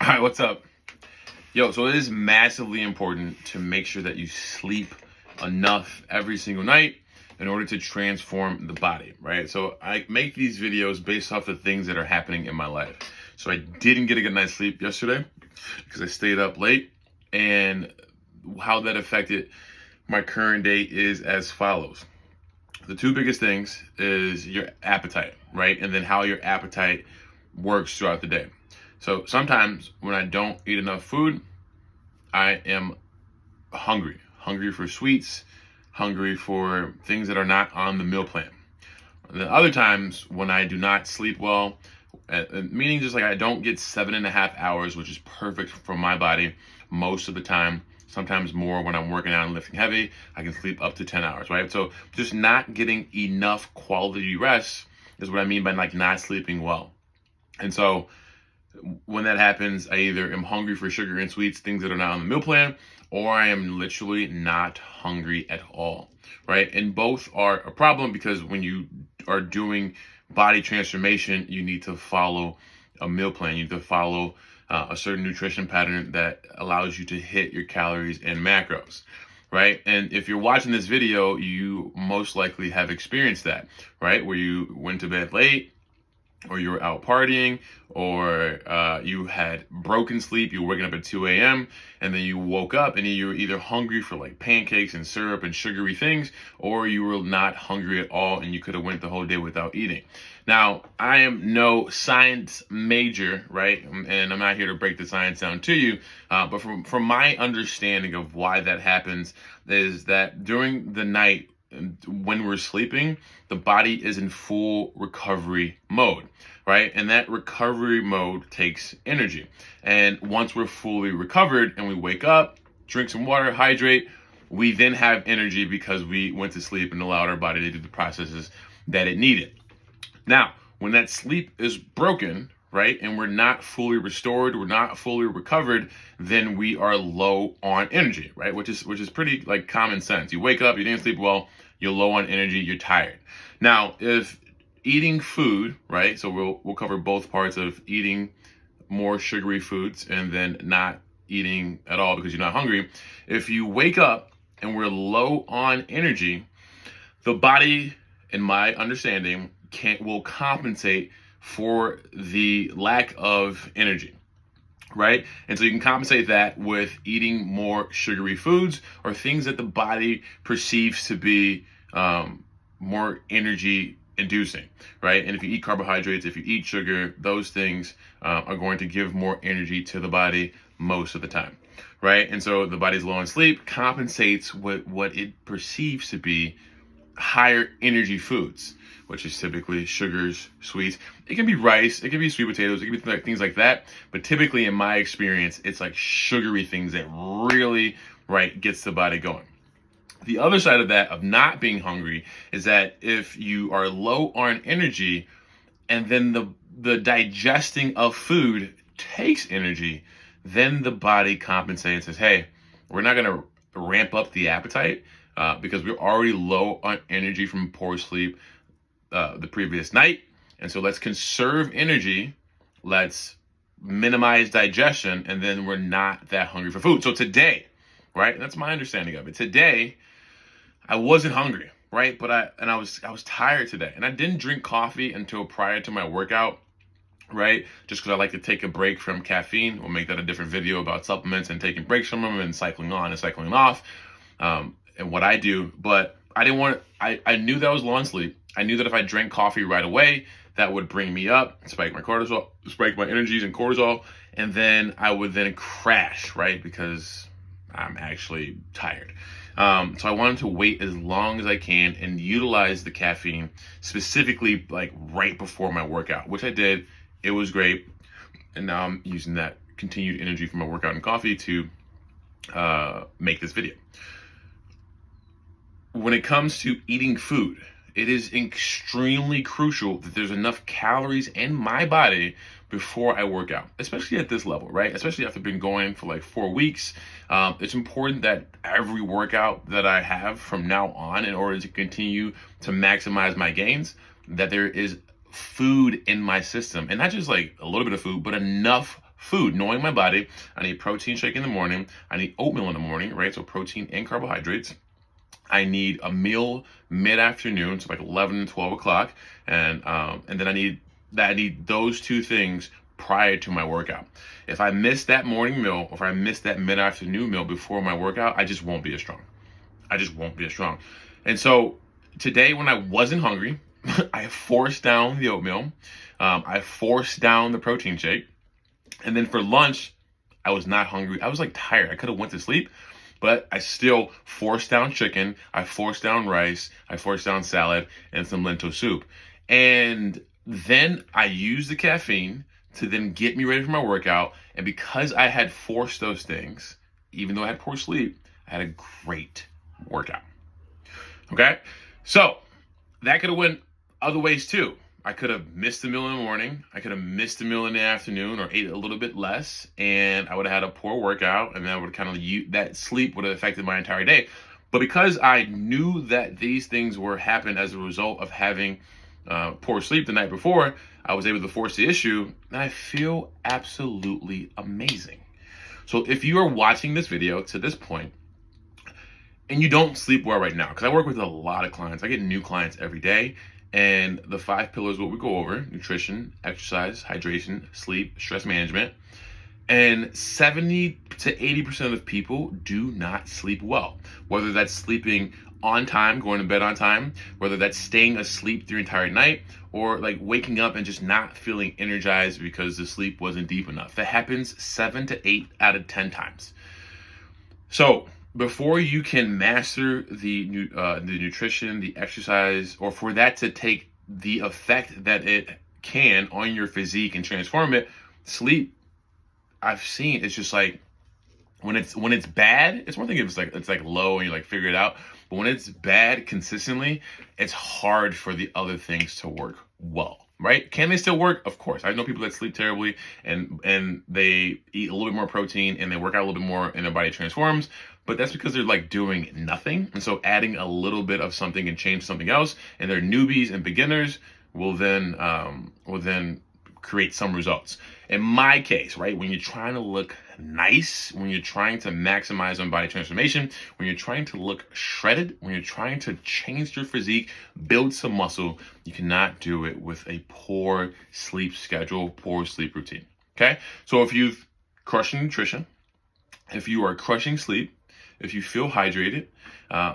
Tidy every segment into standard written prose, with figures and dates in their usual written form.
All right, what's up? Yo, so it is massively important to make sure that you sleep enough every single night in order to transform the body, right? So I make these videos based off the things that are happening in my life. So I didn't get a good night's sleep yesterday because I stayed up late, and how that affected my current day is as follows. The two biggest things is your appetite, right? And then how your appetite works throughout the day. So sometimes when I don't eat enough food, I am hungry for sweets, hungry for things that are not on the meal plan. And then other times when I do not sleep well, meaning just like I don't get 7.5 hours, which is perfect for my body most of the time. Sometimes more when I'm working out and lifting heavy, I can sleep up to 10 hours, right? So just not getting enough quality rest is what I mean by like not sleeping well. And so when that happens, I either am hungry for sugar and sweets, things that are not on the meal plan, or I am literally not hungry at all, right? And both are a problem because when you are doing body transformation, you need to follow a meal plan. You need to follow a certain nutrition pattern that allows you to hit your calories and macros, right? And if you're watching this video, you most likely have experienced that, right? Where you went to bed late, or you were out partying, or you had broken sleep, you were waking up at 2 a.m., and then you woke up and you were either hungry for like pancakes and syrup and sugary things, or you were not hungry at all and you could have went the whole day without eating. Now, I am no science major, right? And I'm not here to break the science down to you, but from my understanding of why that happens is that during the night, when we're sleeping, the body is in full recovery mode, right? And that recovery mode takes energy. And once we're fully recovered and we wake up, drink some water, hydrate, we then have energy because we went to sleep and allowed our body to do the processes that it needed. Now, when that sleep is broken, right, and we're not fully restored, we're not fully recovered, then we are low on energy, right? Which is pretty like common sense. You wake up, you didn't sleep well, you're low on energy, you're tired. Now, if eating food, right? So we'll cover both parts of eating more sugary foods and then not eating at all because you're not hungry. If you wake up and we're low on energy, the body, in my understanding, will compensate for the lack of energy, right? And so you can compensate that with eating more sugary foods or things that the body perceives to be more energy inducing, right? And if you eat carbohydrates, if you eat sugar, those things are going to give more energy to the body most of the time, right? And so the body's low on sleep compensates with what it perceives to be higher energy foods, which is typically sugars, sweets. It can be rice, it can be sweet potatoes, it can be things like that. But typically, in my experience, it's like sugary things that really, right, gets the body going. The other side of that, of not being hungry, is that if you are low on energy and then the digesting of food takes energy, then the body compensates and says, hey, we're not going to ramp up the appetite because we're already low on energy from poor sleep the previous night. And so let's conserve energy, let's minimize digestion, and then we're not that hungry for food. So today, right, that's my understanding of it. Today, I wasn't hungry, right? But I was tired today. And I didn't drink coffee until prior to my workout, right? Just because I like to take a break from caffeine. We'll make that a different video about supplements and taking breaks from them and cycling on and cycling off, and what I do. But I didn't want to, I knew that I was low on sleep. I knew that if I drank coffee right away, that would bring me up, spike my cortisol, spike my energies and cortisol, and then I would then crash, right? Because I'm actually tired. So I wanted to wait as long as I can and utilize the caffeine specifically like right before my workout, which I did. It was great. And now I'm using that continued energy from my workout and coffee to make this video. When it comes to eating food, it is extremely crucial that there's enough calories in my body before I work out, especially at this level, right? Especially after been going for like 4 weeks. It's important that every workout that I have from now on, in order to continue to maximize my gains, that there is food in my system, and not just like a little bit of food, but enough food, knowing my body. I need protein shake in the morning. I need oatmeal in the morning, right? So protein and carbohydrates. I need a meal mid-afternoon, so like 11 and 12 o'clock. And then I need those two things prior to my workout. If I miss that morning meal, or if I miss that mid-afternoon meal before my workout, I just won't be as strong. I just won't be as strong. And so today, when I wasn't hungry, I forced down the oatmeal. I forced down the protein shake. And then for lunch, I was not hungry. I was like tired. I could have went to sleep, but I still forced down chicken. I forced down rice. I forced down salad and some lentil soup. And then I used the caffeine to then get me ready for my workout. And because I had forced those things, even though I had poor sleep, I had a great workout. Okay? So that could have went other ways too. I could have missed a meal in the morning. I could have missed a meal in the afternoon, or ate a little bit less, and I would have had a poor workout, and then I would kind of that sleep would have affected my entire day. But because I knew that these things were happening as a result of having poor sleep the night before, I was able to force the issue, and I feel absolutely amazing. So if you are watching this video to this point, and you don't sleep well right now, because I work with a lot of clients, I get new clients every day. And the 5 pillars, what we go over: nutrition, exercise, hydration, sleep, stress management. And 70 to 80% of people do not sleep well. Whether that's sleeping on time, going to bed on time, whether that's staying asleep the entire night, or like waking up and just not feeling energized because the sleep wasn't deep enough. That happens 7 to 8 out of 10 times. So before you can master the nutrition, the exercise, or for that to take the effect that it can on your physique and transform it, sleep, I've seen, it's just like when it's bad, it's one thing if it's like low and you like figure it out, but when it's bad consistently, it's hard for the other things to work well. Right? Can they still work? Of course. I know people that sleep terribly and they eat a little bit more protein and they work out a little bit more and their body transforms, but that's because they're like doing nothing. And so adding a little bit of something and change something else, and they're newbies and beginners, will then create some results. In my case, right, when you're trying to look nice, when you're trying to maximize on body transformation, when you're trying to look shredded, when you're trying to change your physique, build some muscle, you cannot do it with a poor sleep schedule, poor sleep routine. Okay? So if you've crushed nutrition, if you are crushing sleep, if you feel hydrated,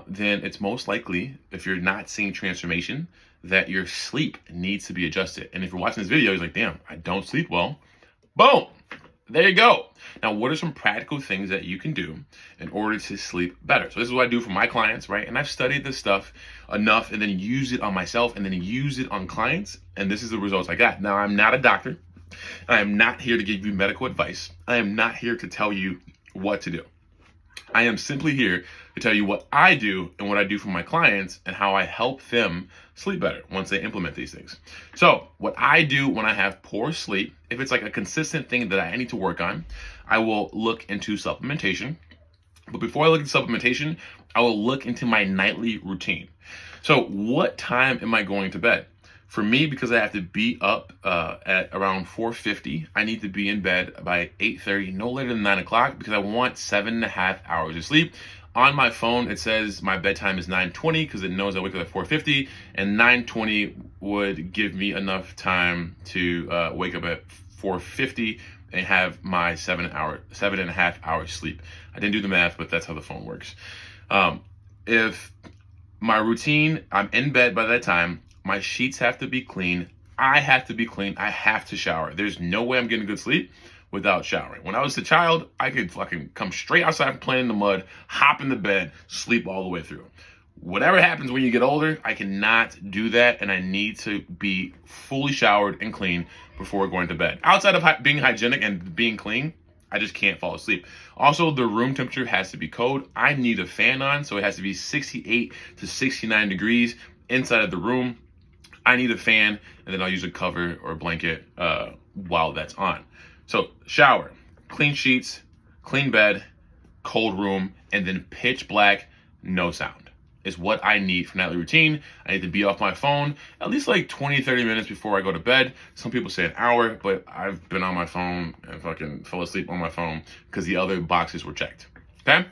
then it's most likely, if you're not seeing transformation, that your sleep needs to be adjusted. And if you're watching this video, you're like, damn, I don't sleep well. Boom! There you go. Now, what are some practical things that you can do in order to sleep better? So this is what I do for my clients, right? And I've studied this stuff enough and then use it on myself and then use it on clients. And this is the results I got. Now, I'm not a doctor. I am not here to give you medical advice. I am not here to tell you what to do. I am simply here to tell you what I do and what I do for my clients and how I help them sleep better once they implement these things. So what I do when I have poor sleep, if it's like a consistent thing that I need to work on, I will look into supplementation. But before I look into supplementation, I will look into my nightly routine. So what time am I going to bed? For me, because I have to be up at around 4:50, I need to be in bed by 8:30, no later than 9 o'clock, because I want 7.5 hours of sleep. On my phone, it says my bedtime is 9:20 because it knows I wake up at 4:50, and 9:20 would give me enough time to wake up at 4:50 and have my 7.5 hours sleep. I didn't do the math, but that's how the phone works. If my routine, I'm in bed by that time, my sheets have to be clean. I have to be clean. I have to shower. There's no way I'm getting good sleep without showering. When I was a child, I could fucking come straight outside from playing in the mud, hop in the bed, sleep all the way through. Whatever happens when you get older, I cannot do that, and I need to be fully showered and clean before going to bed. Outside of being hygienic and being clean, I just can't fall asleep. Also, the room temperature has to be cold. I need a fan on, so it has to be 68 to 69 degrees inside of the room. I need a fan, and then I'll use a cover or a blanket while that's on. So shower, clean sheets, clean bed, cold room, and then pitch black, no sound. is what I need for nightly routine. I need to be off my phone at least like 20, 30 minutes before I go to bed. Some people say an hour, but I've been on my phone and fucking fell asleep on my phone because the other boxes were checked. Okay?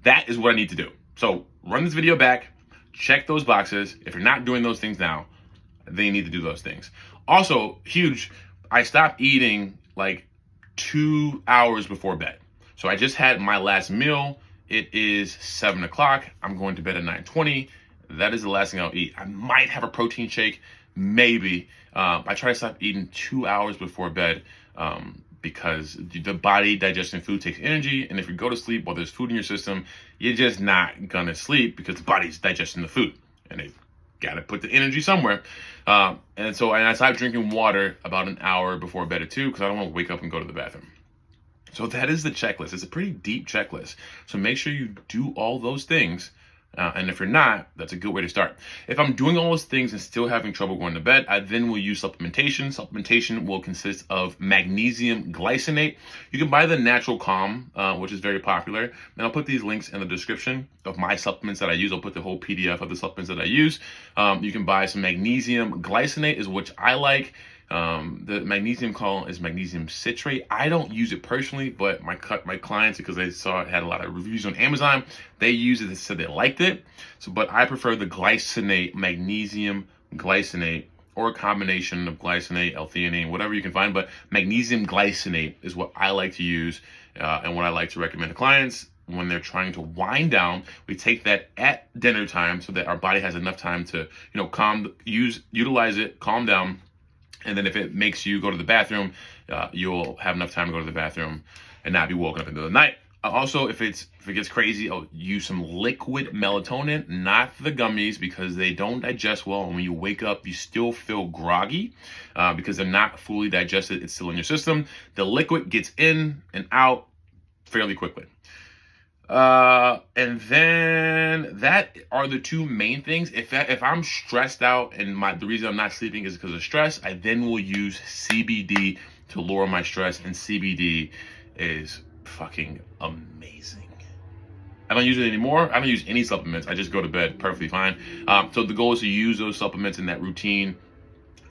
That is what I need to do. So run this video back, check those boxes. If you're not doing those things now, then you need to do those things. Also, huge, I stopped eating like 2 hours before bed. So I just had my last meal. It is 7 o'clock. I'm going to bed at 9:20. That is the last thing I'll eat. I might have a protein shake, maybe. I try to stop eating 2 hours before bed because the body digesting food takes energy. And if you go to sleep while there's food in your system, you're just not going to sleep because the body's digesting the food. And they got to put the energy somewhere. And I stopped drinking water about an hour before bed at 2 because I don't want to wake up and go to the bathroom. So that is the checklist. It's a pretty deep checklist. So make sure you do all those things. And if you're not, that's a good way to start. If I'm doing all those things and still having trouble going to bed, I then will use supplementation. Supplementation will consist of magnesium glycinate. You can buy the Natural Calm, which is very popular. And I'll put these links in the description of my supplements that I use. I'll put the whole PDF of the supplements that I use. You can buy some magnesium glycinate, is which I like. The magnesium call is magnesium citrate. I don't use it personally, but my clients, because they saw it had a lot of reviews on Amazon, they use it and said they liked it. But I prefer the glycinate, magnesium glycinate, or a combination of glycinate, L-theanine, whatever you can find. But magnesium glycinate is what I like to use and what I like to recommend to clients when they're trying to wind down. We take that at dinner time so that our body has enough time to, utilize it, calm down. And then if it makes you go to the bathroom, you'll have enough time to go to the bathroom and not be woken up in the middle of the night. Also, if it gets crazy, I'll use some liquid melatonin, not the gummies, because they don't digest well. And when you wake up, you still feel groggy because they're not fully digested. It's still in your system. The liquid gets in and out fairly quickly. And then that are the two main things. If I'm stressed out and the reason I'm not sleeping is because of stress, I then will use CBD to lower my stress, and CBD is fucking amazing. I don't use it anymore. I don't use any supplements. I just go to bed perfectly fine. So the goal is to use those supplements in that routine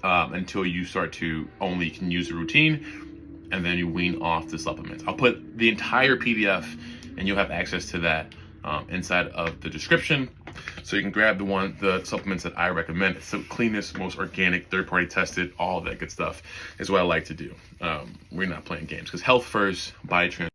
until you start to only can use the routine, and then you wean off the supplements. I'll put the entire PDF and you'll have access to that inside of the description. So you can grab the supplements that I recommend. It's the cleanest, most organic, third-party tested, all of that good stuff is what I like to do. We're not playing games because health first, body trans.